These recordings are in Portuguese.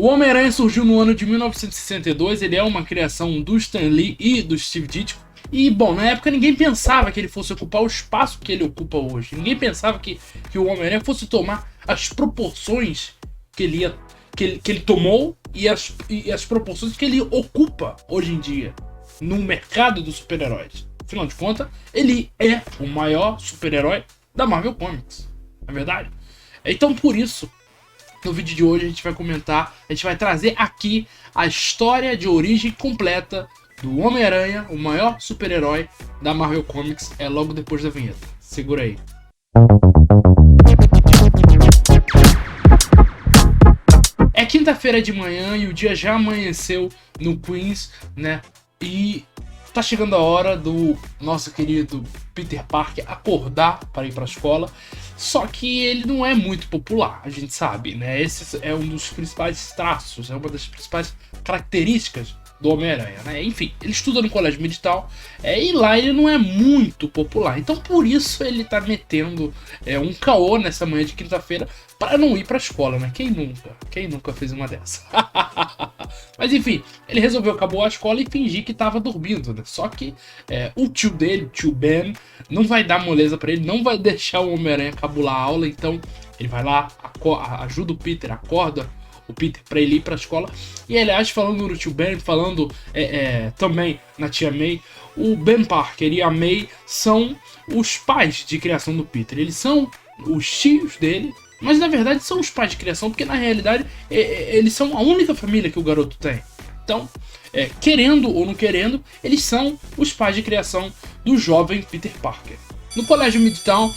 Homem-Aranha surgiu no ano de 1962, ele é uma criação do Stan Lee e do Steve Ditko. E, bom, na época ninguém pensava que ele fosse ocupar o espaço que ele ocupa hoje. Ninguém pensava que o Homem-Aranha fosse tomar as proporções que ele tomou e as proporções que ele ocupa hoje em dia no mercado dos super-heróis. Afinal de contas, ele é o maior super-herói da Marvel Comics, não é verdade? Então, por isso, no vídeo de hoje a gente vai comentar, a gente vai trazer aqui a história de origem completa do Homem-Aranha, o maior super-herói da Marvel Comics, é logo depois da vinheta. Segura aí. É quinta-feira de manhã e o dia já amanheceu no Queens, né? E tá chegando a hora do nosso querido Peter Parker acordar para ir para a escola. Só que ele não é muito popular, a gente sabe, né? Esse é um dos principais traços, é uma das principais características do Homem-Aranha, né? Enfim, ele estuda no colégio militar e lá ele não é muito popular. Então por isso ele tá metendo um caô nessa manhã de quinta-feira para não ir pra escola, né? Quem nunca fez uma dessa? Mas enfim, ele resolveu acabar a escola e fingir que tava dormindo, né? Só que o tio dele, o tio Ben, não vai dar moleza pra ele, não vai deixar o Homem-Aranha cabular a aula. Então ele vai lá, ajuda o Peter, acorda o Peter pra ele ir pra escola. E aliás, falando no tio Ben, falando também na tia May, o Ben Parker e a May são os pais de criação do Peter. Eles são os tios dele, mas na verdade são os pais de criação, porque na realidade eles são a única família que o garoto tem. Então, querendo ou não querendo, eles são os pais de criação do jovem Peter Parker. No colégio Midtown,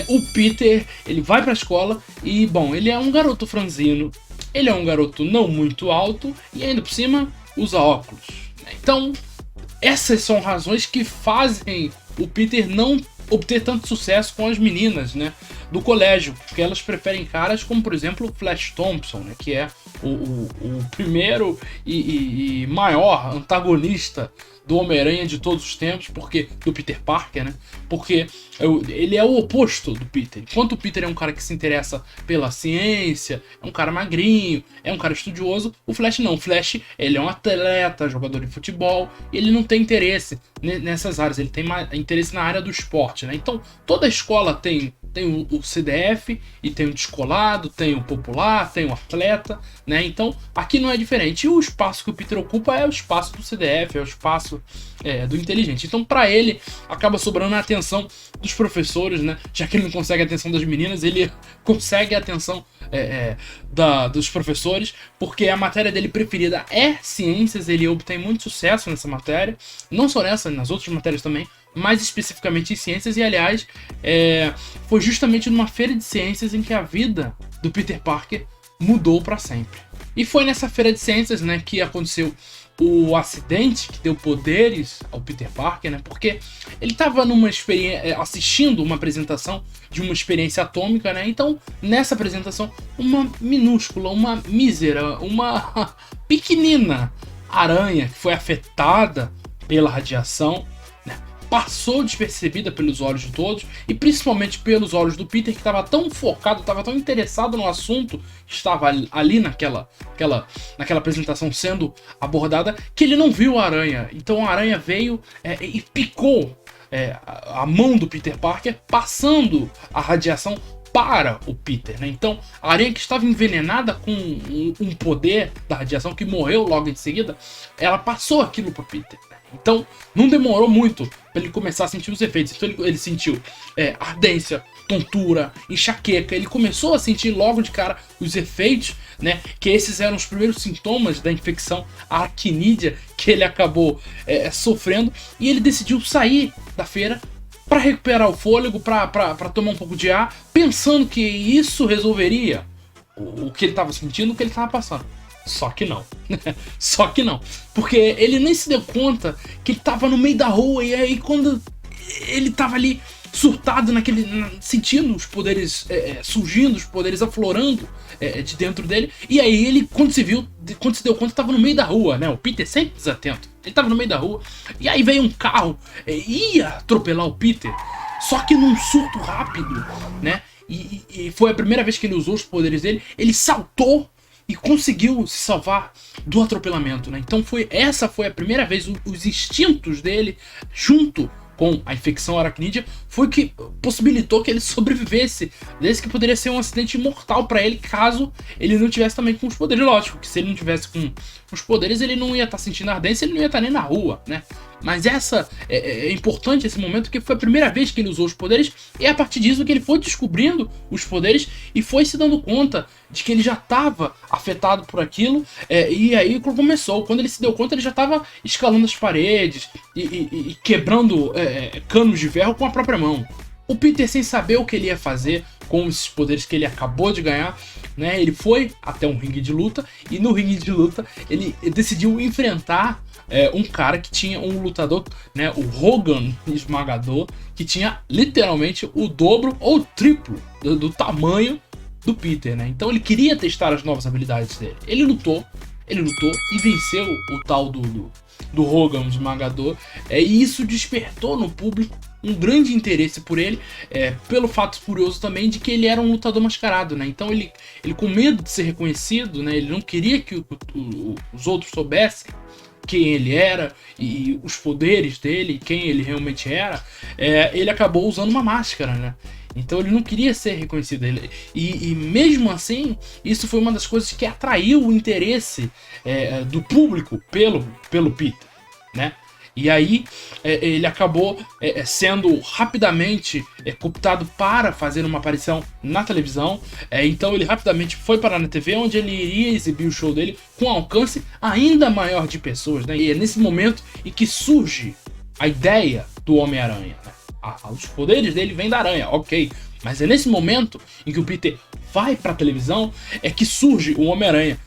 o Peter ele vai pra escola e, bom, ele é um garoto franzino. Ele é um garoto não muito alto e ainda por cima usa óculos. Então, essas são razões que fazem o Peter não obter tanto sucesso com as meninas, né, do colégio, porque elas preferem caras como, por exemplo, Flash Thompson, né, que é o primeiro e maior antagonista do Homem-Aranha de todos os tempos, porque do Peter Parker, né? Porque ele é o oposto do Peter. Enquanto o Peter é um cara que se interessa pela ciência, é um cara magrinho, é um cara estudioso, o Flash não. O Flash, ele é um atleta, jogador de futebol, e ele não tem interesse nessas áreas, ele tem mais interesse na área do esporte, né? Então, toda escola tem o CDF e tem o descolado, tem o popular, tem o atleta, né? Então aqui não é diferente. E o espaço que o Peter ocupa é o espaço do CDF, é o espaço do inteligente. Então para ele acaba sobrando a atenção dos professores, né? Já que ele não consegue a atenção das meninas, ele consegue a atenção dos professores, porque a matéria dele preferida é ciências. Ele obtém muito sucesso nessa matéria, não só nessa, nas outras matérias também, mais especificamente em ciências. E aliás, foi justamente numa feira de ciências em que a vida do Peter Parker mudou para sempre. E foi nessa feira de ciências, né, que aconteceu o acidente que deu poderes ao Peter Parker, né, porque ele estava numa experiência, assistindo uma apresentação de uma experiência atômica, né. Então nessa apresentação uma minúscula, uma mísera, uma pequenina aranha que foi afetada pela radiação passou despercebida pelos olhos de todos, e principalmente pelos olhos do Peter, que estava tão focado, estava tão interessado no assunto que estava ali naquela apresentação sendo abordada, que ele não viu a aranha. Então a aranha veio e picou a mão do Peter Parker, passando a radiação para o Peter, né? Então a aranha, que estava envenenada com um poder da radiação, que morreu logo em seguida, ela passou aquilo para o Peter. Então não demorou muito para ele começar a sentir os efeitos. Então ele sentiu ardência, tontura, enxaqueca. Ele começou a sentir logo de cara os efeitos, né? Que esses eram os primeiros sintomas da infecção aracnídea que ele acabou sofrendo. E ele decidiu sair da feira para recuperar o fôlego, para tomar um pouco de ar, pensando que isso resolveria o que ele estava sentindo, o que ele estava passando. Só que não. Só que não. Porque ele nem se deu conta que ele tava no meio da rua, e aí quando ele tava ali surtado, sentindo os poderes surgindo, os poderes aflorando de dentro dele, e aí ele, quando se deu conta, tava no meio da rua, né? O Peter sempre desatento. Ele tava no meio da rua, e aí veio um carro, ia atropelar o Peter, só que num surto rápido, né? E foi a primeira vez que ele usou os poderes dele. Ele saltou e conseguiu se salvar do atropelamento, né? Então essa foi a primeira vez, os instintos dele, junto com a infecção aracnídea, foi que possibilitou que ele sobrevivesse, desde que poderia ser um acidente mortal para ele, caso ele não tivesse também com os poderes. Lógico que se ele não tivesse com os poderes, ele não ia estar sentindo ardência, ele não ia estar nem na rua, né? Mas é importante esse momento, porque foi a primeira vez que ele usou os poderes, e é a partir disso que ele foi descobrindo os poderes e foi se dando conta de que ele já estava afetado por aquilo, e aí começou. Quando ele se deu conta, ele já estava escalando as paredes e quebrando canos de ferro com a própria mão. O Peter, sem saber o que ele ia fazer com esses poderes que ele acabou de ganhar, né, ele foi até um ringue de luta, e no ringue de luta ele decidiu enfrentar um cara que tinha um lutador, né, o Hogan Esmagador, que tinha literalmente o dobro ou o triplo do tamanho do Peter, né? Então ele queria testar as novas habilidades dele. Ele lutou e venceu o tal do Hogan Esmagador, e isso despertou no público um grande interesse por ele, pelo fato curioso também de que ele era um lutador mascarado, né? Então ele com medo de ser reconhecido, né, ele não queria que os outros soubessem quem ele era e os poderes dele, quem ele realmente era, ele acabou usando uma máscara, né? Então ele não queria ser reconhecido. E mesmo assim, isso foi uma das coisas que atraiu o interesse do público pelo Peter, né? E aí ele acabou sendo rapidamente cooptado para fazer uma aparição na televisão. Então ele rapidamente foi parar na TV, onde ele iria exibir o show dele com alcance ainda maior de pessoas, né? E é nesse momento em que surge a ideia do Homem-Aranha, né? Os poderes dele vêm da aranha, ok. Mas é nesse momento em que o Peter vai pra televisão que surge o Homem-Aranha.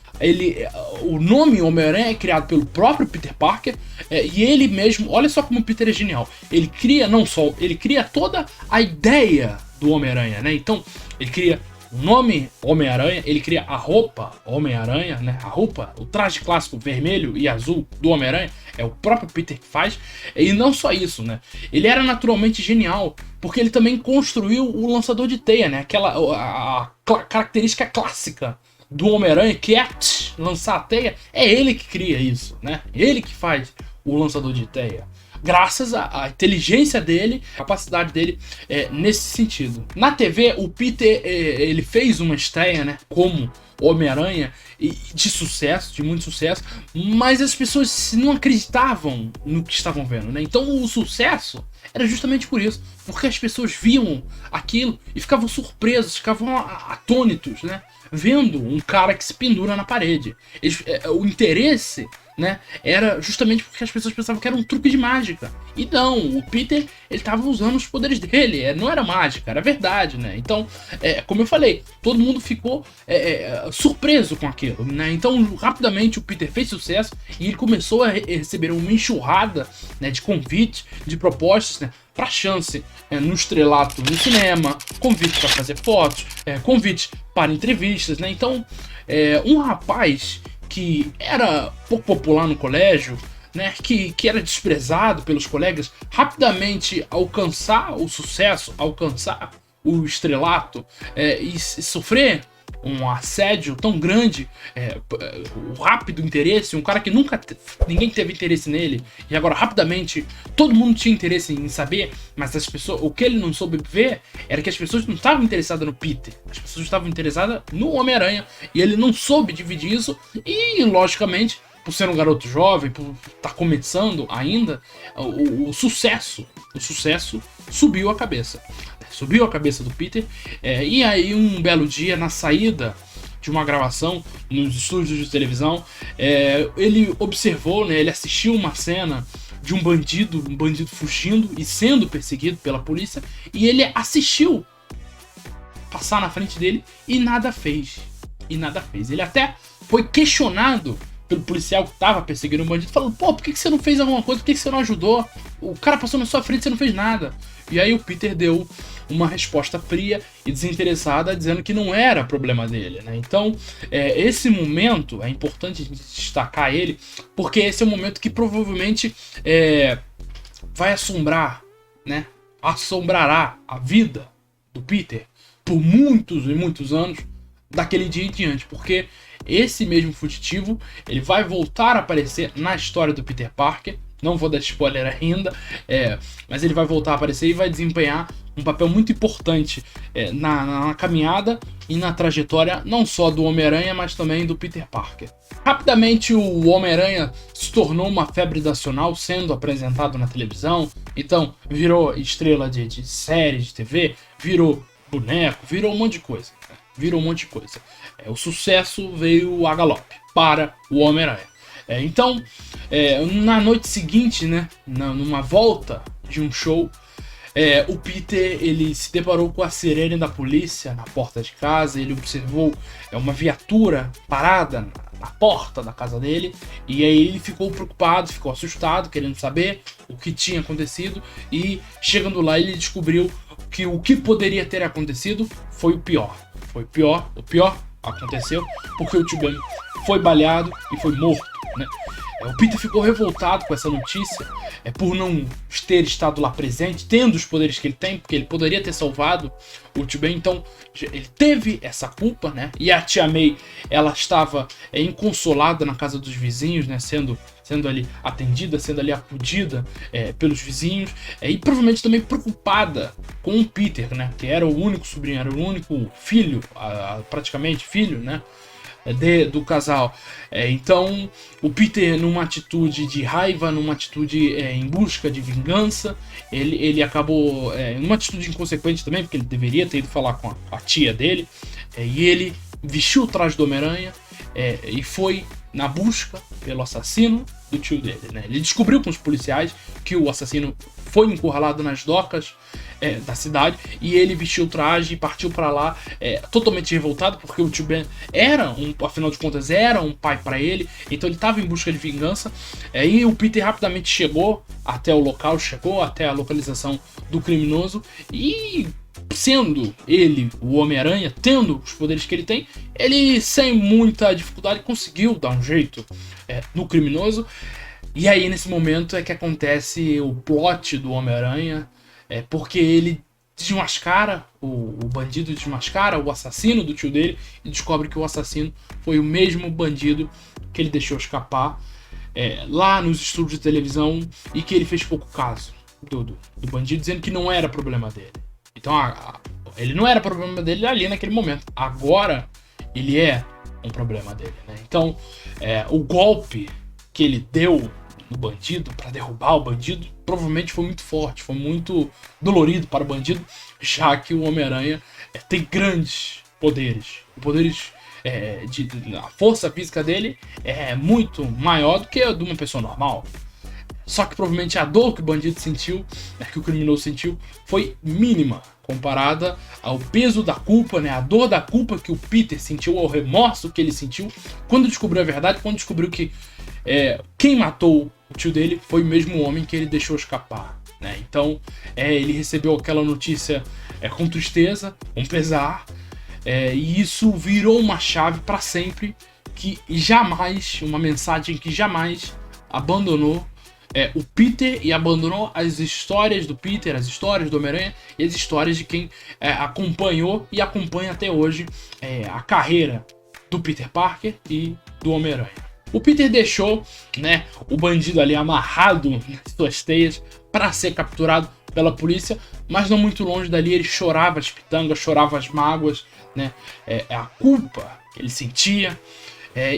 O nome Homem-Aranha é criado pelo próprio Peter Parker, e ele mesmo, olha só como o Peter é genial. Ele cria toda a ideia do Homem-Aranha, né? Então, ele cria o nome Homem-Aranha, ele cria a roupa Homem-Aranha, né? A roupa, o traje clássico vermelho e azul do Homem-Aranha, é o próprio Peter que faz. E não só isso, né? Ele era naturalmente genial, porque ele também construiu o lançador de teia, né? A característica clássica do Homem-Aranha, que é lançar a teia, é ele que cria isso, né? Ele que faz o lançador de teia, graças à inteligência dele, capacidade dele nesse sentido. Na TV, o Peter ele fez uma estreia, né, como Homem-Aranha, de sucesso, de muito sucesso, mas as pessoas não acreditavam no que estavam vendo, né? Então o sucesso era justamente por isso, porque as pessoas viam aquilo e ficavam surpresos, ficavam atônitos, né? Vendo um cara que se pendura na parede. O interesse, né, era justamente porque as pessoas pensavam que era um truque de mágica. E não, o Peter, ele tava usando os poderes dele, não era mágica, era verdade, né? Então, como eu falei, todo mundo ficou surpreso com aquilo, né? Então, rapidamente o Peter fez sucesso e ele começou a receber uma enxurrada, né, de convites, de propostas, né, para chance no estrelato no cinema, convite para fazer fotos, convite para entrevistas, né? Então, um rapaz que era pouco popular no colégio, né, que era desprezado pelos colegas, rapidamente alcançar o sucesso, alcançar o estrelato, e sofrer um assédio tão grande, o rápido interesse, um cara que ninguém teve interesse nele, e agora rapidamente todo mundo tinha interesse em saber, mas as pessoas, o que ele não soube ver era que as pessoas não estavam interessadas no Peter, as pessoas estavam interessadas no Homem-Aranha, e ele não soube dividir isso, e logicamente, por ser um garoto jovem, por estar começando ainda, o sucesso subiu a cabeça. Subiu a cabeça do Peter, e aí um belo dia, na saída de uma gravação nos estúdios de televisão, ele observou, né, ele assistiu uma cena de um bandido fugindo e sendo perseguido pela polícia, e ele assistiu passar na frente dele e nada fez. Ele até foi questionado pelo policial que tava perseguindo o bandido, falando: pô, por que você não fez alguma coisa? Por que você não ajudou? O cara passou na sua frente e você não fez nada. E aí o Peter deu uma resposta fria e desinteressada, dizendo que não era problema dele, né? Então, esse momento, é importante destacar ele, porque esse é o momento que provavelmente vai assombrar, né? Assombrará a vida do Peter por muitos e muitos anos, daquele dia em diante, porque esse mesmo fugitivo, ele vai voltar a aparecer na história do Peter Parker. Não vou dar spoiler ainda, mas ele vai voltar a aparecer e vai desempenhar um papel muito importante na caminhada e na trajetória não só do Homem-Aranha, mas também do Peter Parker. Rapidamente o Homem-Aranha se tornou uma febre nacional, sendo apresentado na televisão, então virou estrela de série de TV, virou boneco, virou um monte de coisa. O sucesso veio a galope para o Homem-Aranha. Então, na noite seguinte, né, numa volta de um show, o Peter ele se deparou com a sirene da polícia na porta de casa. Ele observou uma viatura parada na porta da casa dele, e aí ele ficou preocupado, ficou assustado, querendo saber o que tinha acontecido, e chegando lá ele descobriu que o que poderia ter acontecido foi o pior. O pior aconteceu porque o Tio Ben foi baleado e foi morto, né? O Peter ficou revoltado com essa notícia, por não ter estado lá presente, tendo os poderes que ele tem, porque ele poderia ter salvado o Tio Ben. Então ele teve essa culpa, né? E a Tia May, ela estava inconsolada na casa dos vizinhos, né? Sendo ali atendida, sendo ali acudida pelos vizinhos, e provavelmente também preocupada com o Peter, né? Que era o único sobrinho, era o único filho, praticamente filho, né? Do casal. Então o Peter, numa atitude de raiva, numa atitude em busca de vingança, ele acabou numa atitude inconsequente também, porque ele deveria ter ido falar com a tia dele, e ele vestiu o traje do Homem-Aranha e foi na busca pelo assassino do tio dele, né? Ele descobriu com os policiais que o assassino foi encurralado nas docas da cidade, e ele vestiu o traje e partiu para lá totalmente revoltado, porque o Tio Ben afinal de contas, era um pai para ele, então ele estava em busca de vingança. E o Peter rapidamente chegou até o local, chegou até a localização do criminoso, e sendo ele o Homem-Aranha, tendo os poderes que ele tem, ele sem muita dificuldade conseguiu dar um jeito no criminoso. E aí nesse momento é que acontece o plot do Homem-Aranha, porque ele desmascara o bandido, desmascara o assassino do tio dele, e descobre que o assassino foi o mesmo bandido que ele deixou escapar lá nos estúdios de televisão, e que ele fez pouco caso do bandido, dizendo que não era problema dele. Então ele não era problema dele ali naquele momento, agora ele é um problema dele, né? Então o golpe que ele deu no bandido para derrubar o bandido provavelmente foi muito forte, foi muito dolorido para o bandido, já que o Homem-Aranha tem grandes poderes. A força física dele é muito maior do que a de uma pessoa normal. Só que provavelmente a dor que o bandido sentiu, que o criminoso sentiu, foi mínima comparada ao peso da culpa, né? A dor da culpa que o Peter sentiu, ao remorso que ele sentiu quando descobriu a verdade, quando descobriu que quem matou o tio dele foi o mesmo homem que ele deixou escapar, né? Então ele recebeu aquela notícia com tristeza, com pesar, e isso virou uma chave para sempre, uma mensagem que jamais abandonou o Peter, e abandonou as histórias do Peter, as histórias do Homem-Aranha e as histórias de quem acompanhou e acompanha até hoje a carreira do Peter Parker e do Homem-Aranha. O Peter deixou, né, o bandido ali amarrado nas suas teias para ser capturado pela polícia, mas não muito longe dali ele chorava as pitangas, chorava as mágoas, né, a culpa que ele sentia.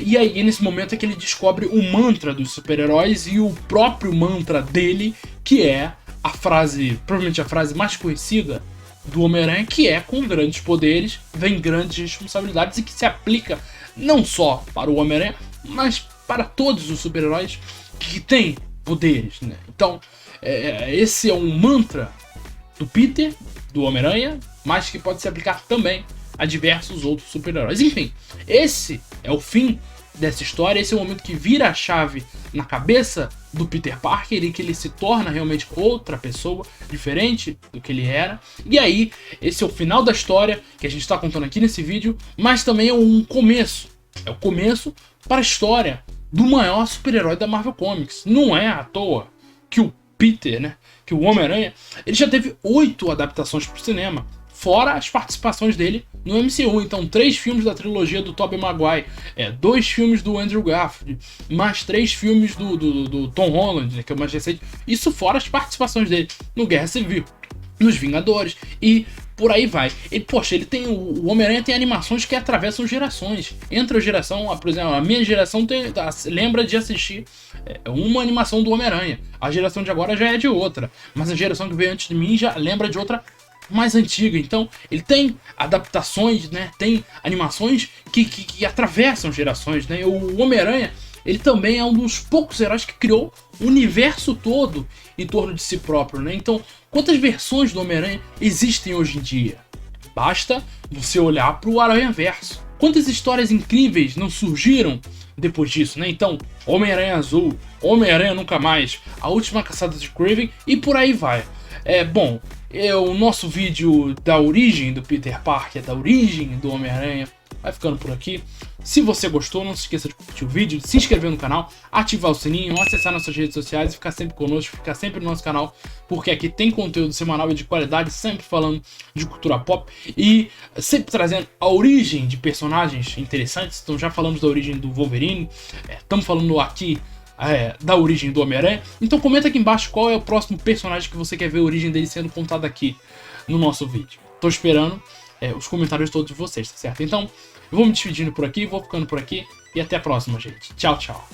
E aí nesse momento é que ele descobre o mantra dos super-heróis, e o próprio mantra dele, que é a frase, provavelmente a frase mais conhecida do Homem-Aranha, que é: com grandes poderes vem grandes responsabilidades, e que se aplica não só para o Homem-Aranha, mas para todos os super-heróis que têm poderes, né? Então esse é um mantra do Peter, do Homem-Aranha, mas que pode se aplicar também a diversos outros super-heróis. Enfim, esse é o fim dessa história, esse é o momento que vira a chave na cabeça do Peter Parker, e que ele se torna realmente outra pessoa, diferente do que ele era. E aí, esse é o final da história que a gente está contando aqui nesse vídeo, mas também é um começo. É o começo para a história do maior super-herói da Marvel Comics. Não é à toa que o Peter, né, que o Homem-Aranha, ele já teve 8 adaptações para o cinema, fora as participações dele no MCU. Então 3 filmes da trilogia do Tobey Maguire, 2 filmes do Andrew Garfield, mais 3 filmes do Tom Holland, né, que é o mais recente. Isso fora as participações dele no Guerra Civil, nos Vingadores e por aí vai. Poxa, ele tem o Homem-Aranha tem animações que atravessam gerações. Entre a geração, por exemplo, a minha geração lembra de assistir uma animação do Homem-Aranha. A geração de agora já é de outra, mas a geração que veio antes de mim já lembra de outra mais antiga. Então ele tem adaptações, né? Tem animações que atravessam gerações, né? O Homem-Aranha, ele também é um dos poucos heróis que criou o universo todo em torno de si próprio, né? Então, quantas versões do Homem-Aranha existem hoje em dia? Basta você olhar para o Aranhaverso. Quantas histórias incríveis não surgiram depois disso, né? Então, Homem-Aranha Azul, Homem-Aranha Nunca Mais, A Última Caçada de Kraven e por aí vai. Bom, o nosso vídeo da origem do Peter Parker, da origem do Homem-Aranha, vai ficando por aqui. Se você gostou, não se esqueça de curtir o vídeo, de se inscrever no canal, ativar o sininho, acessar nossas redes sociais e ficar sempre conosco, ficar sempre no nosso canal, porque aqui tem conteúdo semanal e de qualidade, sempre falando de cultura pop e sempre trazendo a origem de personagens interessantes. Então já falamos da origem do Wolverine, estamos falando aqui da origem do Homem-Aranha. Então comenta aqui embaixo qual é o próximo personagem que você quer ver a origem dele sendo contada aqui no nosso vídeo. Tô esperando os comentários todos de vocês, tá certo? Então, eu vou me despedindo por aqui, vou ficando por aqui e até a próxima, gente. Tchau, tchau.